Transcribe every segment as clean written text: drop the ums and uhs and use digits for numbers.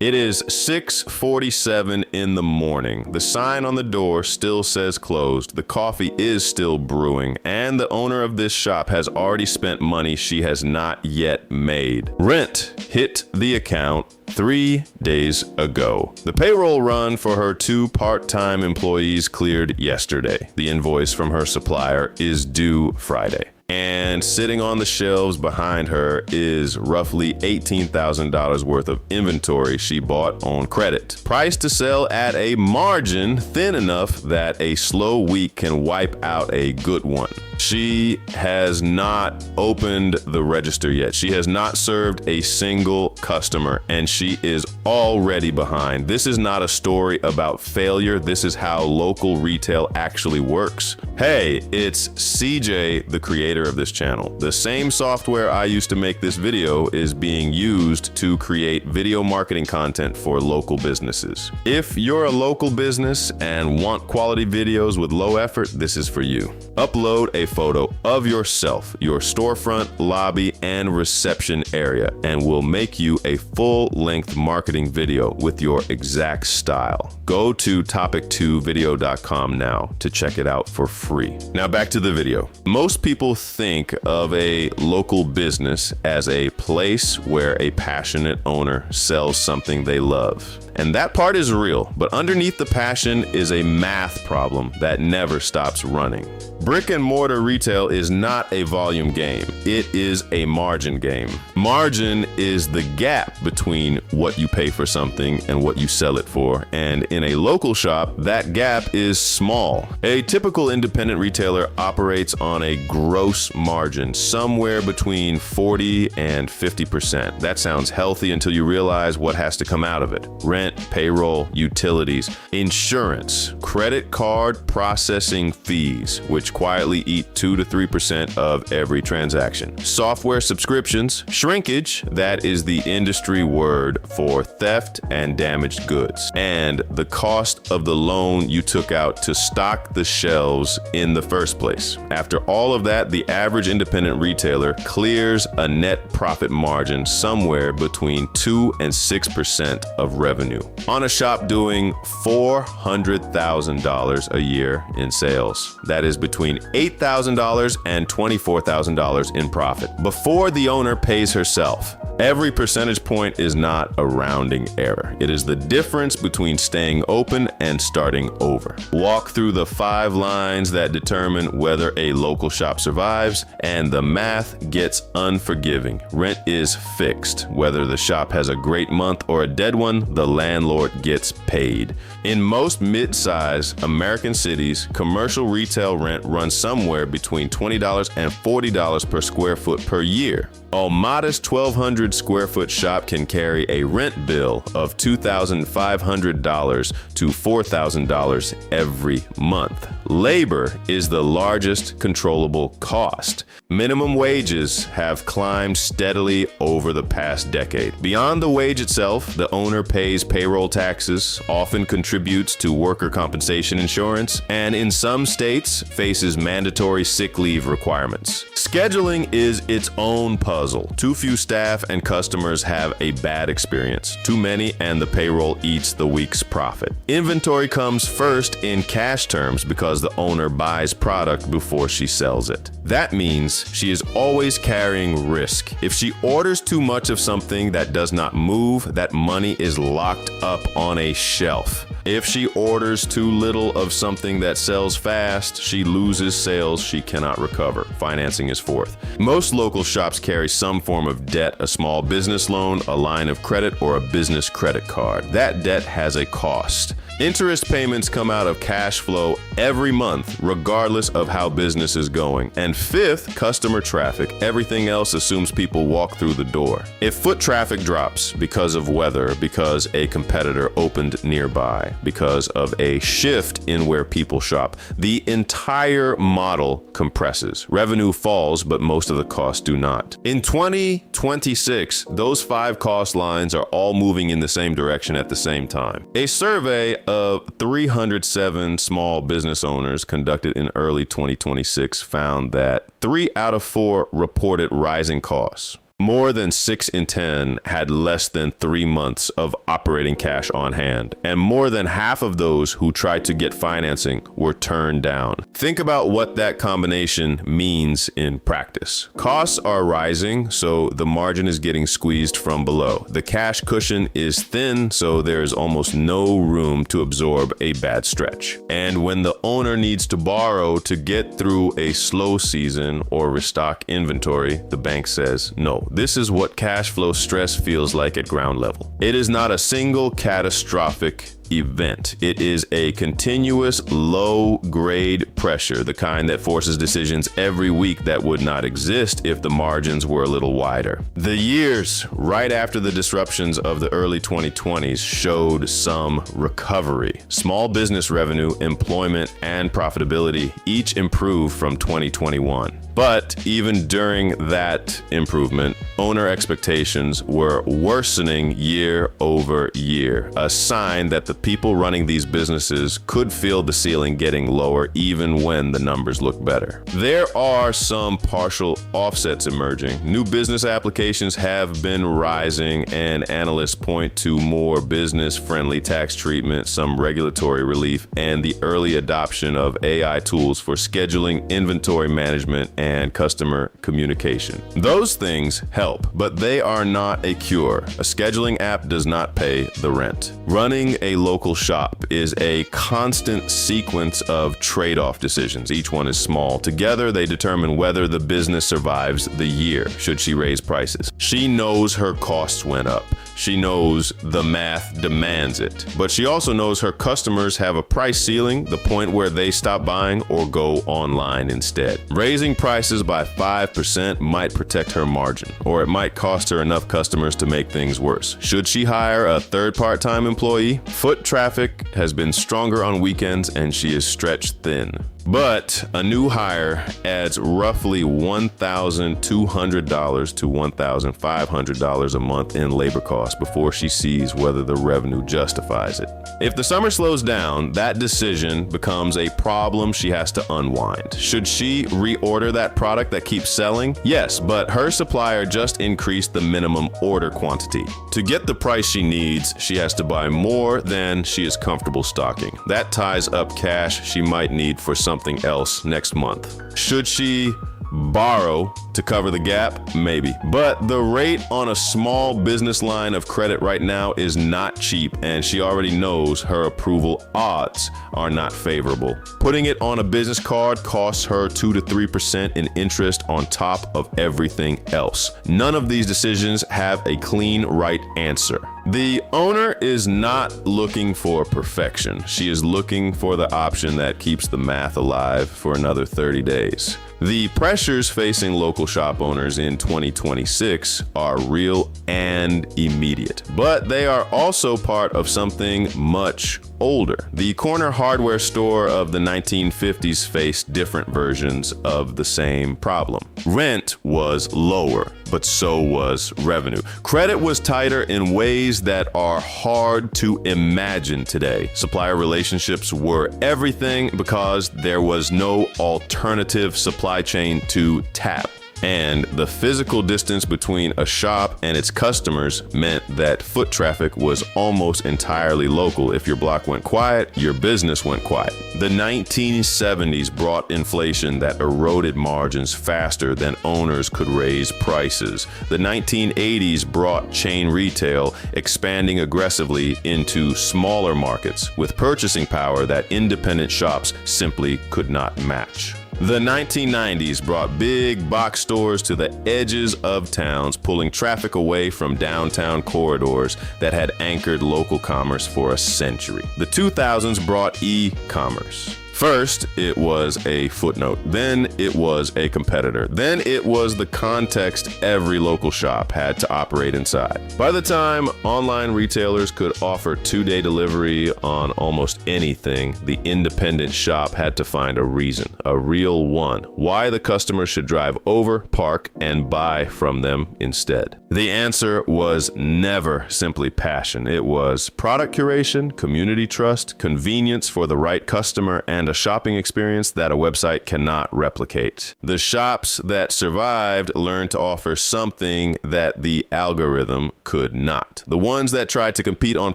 It is 6:47 in the morning. The sign on the door still says closed. The coffee is still brewing, and the owner of this shop has already spent money she has not yet made. Rent hit the account 3 days ago. The payroll run for her 2 part-time employees cleared yesterday. The invoice from her supplier is due Friday. And sitting on the shelves behind her is roughly $18,000 worth of inventory she bought on credit. Priced to sell at a margin thin enough that a slow week can wipe out a good one. She has not opened the register yet. She has not served a single customer, and she is already behind. This is not a story about failure. This is how local retail actually works. Hey, it's CJ, the creator of this channel. The same software I used to make this video is being used to create video marketing content for local businesses. If you're a local business and want quality videos with low effort, this is for you. Upload a photo of yourself, your storefront, lobby, and reception area, and we'll make you a full-length marketing video with your exact style. Go to topic2video.com now to check it out for free. Now back to the video. Most people think of a local business as a place where a passionate owner sells something they love. And that part is real, but underneath the passion is a math problem that never stops running. Brick and mortar retail is not a volume game. It is a margin game. Margin is the gap between what you pay for something and what you sell it for. And in a local shop, that gap is small. A typical independent retailer operates on a gross margin, somewhere between 40 and 50%. That sounds healthy until you realize what has to come out of it. Rent, payroll, utilities, insurance, credit card processing fees, which quietly eat 2 to 3% of every transaction. Software subscriptions, shrinkage, that is the industry word for theft and damaged goods, and the cost of the loan you took out to stock the shelves in the first place. After all of that, the average independent retailer clears a net profit margin somewhere between 2 and 6% of revenue on a shop doing $400,000 a year in sales. That is between $8,000 and $24,000 in profit before the owner pays herself. Every percentage point is not a rounding error. It is the difference between staying open and starting over. Walk through the 5 lines that determine whether a local shop survives, and the math gets unforgiving. Rent is fixed. Whether the shop has a great month or a dead one, the landlord gets paid. In most mid-size American cities, commercial retail rent runs somewhere between $20 and $40 per square foot per year. A modest 1,200 square foot shop can carry a rent bill of $2,500 to $4,000 every month. Labor is the largest controllable cost. Minimum wages have climbed steadily over the past decade. Beyond the wage itself, the owner pays payroll taxes, often contributes to worker compensation insurance, and in some states faces mandatory sick leave requirements. Scheduling is its own puzzle. Too few staff and customers have a bad experience. Too many and the payroll eats the week's profit. Inventory comes first in cash terms because the owner buys product before she sells it. That means she is always carrying risk. If she orders too much of something that does not move, that money is locked up on a shelf. If she orders too little of something that sells fast, she loses sales she cannot recover. Financing is fourth. Most local shops carry some form of debt, a small business loan, a line of credit, or a business credit card. That debt has a cost. Interest payments come out of cash flow every month, regardless of how business is going. And fifth, customer traffic. Everything else assumes people walk through the door. If foot traffic drops because of weather, because a competitor opened nearby, because of a shift in where people shop, the entire model compresses. Revenue falls, but most of the costs do not. In 2026, those 5 cost lines are all moving in the same direction at the same time. A survey of 307 small business owners conducted in early 2026 found that 3 out of 4 reported rising costs. More than 6 in 10 had less than 3 months of operating cash on hand, and more than half of those who tried to get financing were turned down. Think about what that combination means in practice. Costs are rising, so the margin is getting squeezed from below. The cash cushion is thin, so there's almost no room to absorb a bad stretch. And when the owner needs to borrow to get through a slow season or restock inventory, the bank says no. This is what cash flow stress feels like at ground level. It is not a single catastrophic event. It is a continuous low-grade pressure, the kind that forces decisions every week that would not exist if the margins were a little wider. The years right after the disruptions of the early 2020s showed some recovery. Small business revenue, employment, and profitability each improved from 2021. But even during that improvement, owner expectations were worsening year over year, a sign that the people running these businesses could feel the ceiling getting lower even when the numbers look better. There are some partial offsets emerging. New business applications have been rising, and analysts point to more business-friendly tax treatment, some regulatory relief, and the early adoption of AI tools for scheduling, inventory management, and customer communication. Those things help, but they are not a cure. A scheduling app does not pay the rent. Running a local shop is a constant sequence of trade-off decisions. Each one is small. Together, they determine whether the business survives the year. Should she raise prices? She knows her costs went up. She knows the math demands it. But she also knows her customers have a price ceiling, the point where they stop buying or go online instead. Raising prices by 5% might protect her margin, or it might cost her enough customers to make things worse. Should she hire a third part-time employee? Foot traffic has been stronger on weekends, and she is stretched thin. But a new hire adds roughly $1,200 to $1,500 a month in labor costs before she sees whether the revenue justifies it. If the summer slows down, that decision becomes a problem she has to unwind. Should she reorder that product that keeps selling? Yes, but her supplier just increased the minimum order quantity. To get the price she needs, she has to buy more than she is comfortable stocking. That ties up cash she might need for something else next month. Should she borrow to cover the gap? Maybe. But the rate on a small business line of credit right now is not cheap, and she already knows her approval odds are not favorable. Putting it on a business card costs her 2 to 3% in interest on top of everything else. None of these decisions have a clean right answer. The owner is not looking for perfection. She is looking for the option that keeps the math alive for another 30 days. The pressures facing local shop owners in 2026 are real and immediate, but they are also part of something much older. The corner hardware store of the 1950s faced different versions of the same problem. Rent was lower, but so was revenue. Credit was tighter in ways that are hard to imagine today. Supplier relationships were everything because there was no alternative supply chain to tap. And the physical distance between a shop and its customers meant that foot traffic was almost entirely local. If your block went quiet, your business went quiet. The 1970s brought inflation that eroded margins faster than owners could raise prices. The 1980s brought chain retail, expanding aggressively into smaller markets with purchasing power that independent shops simply could not match. The 1990s brought big box stores to the edges of towns, pulling traffic away from downtown corridors that had anchored local commerce for a century. The 2000s brought e-commerce. First, it was a footnote. Then it was a competitor. Then it was the context every local shop had to operate inside. By the time online retailers could offer 2-day delivery on almost anything, the independent shop had to find a reason, a real one, why the customer should drive over, park, and buy from them instead. The answer was never simply passion. It was product curation, community trust, convenience for the right customer, and a shopping experience that a website cannot replicate. The shops that survived learned to offer something that the algorithm could not. The ones that tried to compete on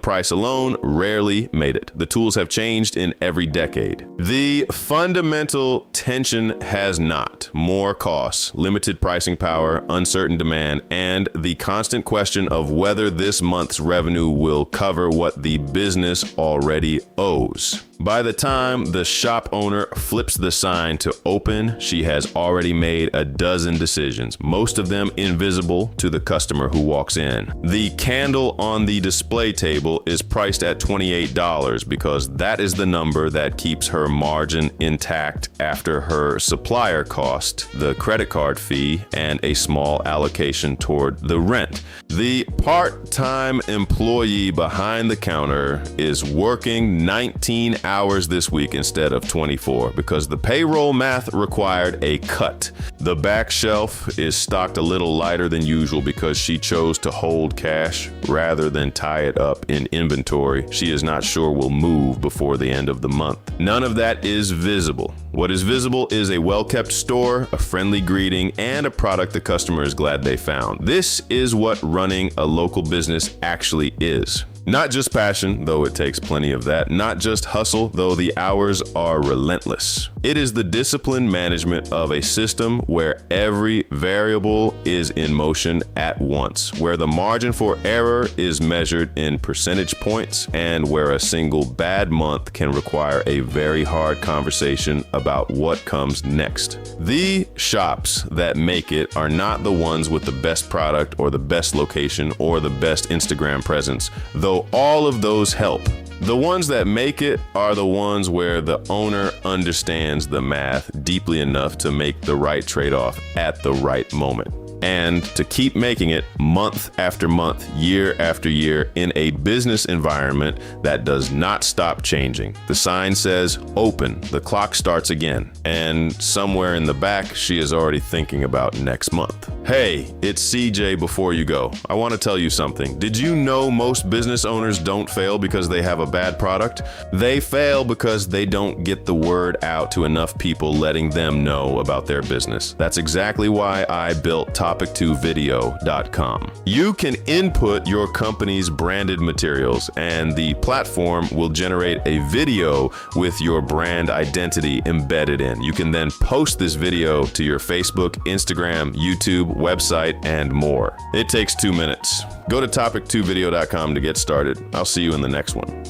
price alone rarely made it. The tools have changed in every decade. The fundamental tension has not. More costs, limited pricing power, uncertain demand, and the constant question of whether this month's revenue will cover what the business already owes. By the time the shop owner flips the sign to open, she has already made a dozen decisions, most of them invisible to the customer who walks in. The candle on the display table is priced at $28 because that is the number that keeps her margin intact after her supplier cost, the credit card fee, and a small allocation toward the rent. The part-time employee behind the counter is working 19 hours this week instead of 24 because the payroll math required a cut. The back shelf is stocked a little lighter than usual because she chose to hold cash rather than tie it up in inventory she is not sure will move before the end of the month. None of that is visible. What is visible is a well-kept store, a friendly greeting, and a product the customer is glad they found. This is what running a local business actually is. Not just passion, though it takes plenty of that. Not just hustle, though the hours are relentless. It is the disciplined management of a system where every variable is in motion at once, where the margin for error is measured in percentage points, and where a single bad month can require a very hard conversation about what comes next. The shops that make it are not the ones with the best product or the best location or the best Instagram presence, though all of those help. The ones that make it are the ones where the owner understands the math deeply enough to make the right trade-off at the right moment, and to keep making it month after month, year after year in a business environment that does not stop changing. The sign says open, the clock starts again, and somewhere in the back, she is already thinking about next month. Hey, it's CJ before you go. I want to tell you something. Did you know most business owners don't fail because they have a bad product? They fail because they don't get the word out to enough people letting them know about their business. That's exactly why I built topic2video.com. You can input your company's branded materials and the platform will generate a video with your brand identity embedded in. You can then post this video to your Facebook, Instagram, YouTube, website, and more. It takes 2 minutes. Go to topic2video.com to get started. I'll see you in the next one.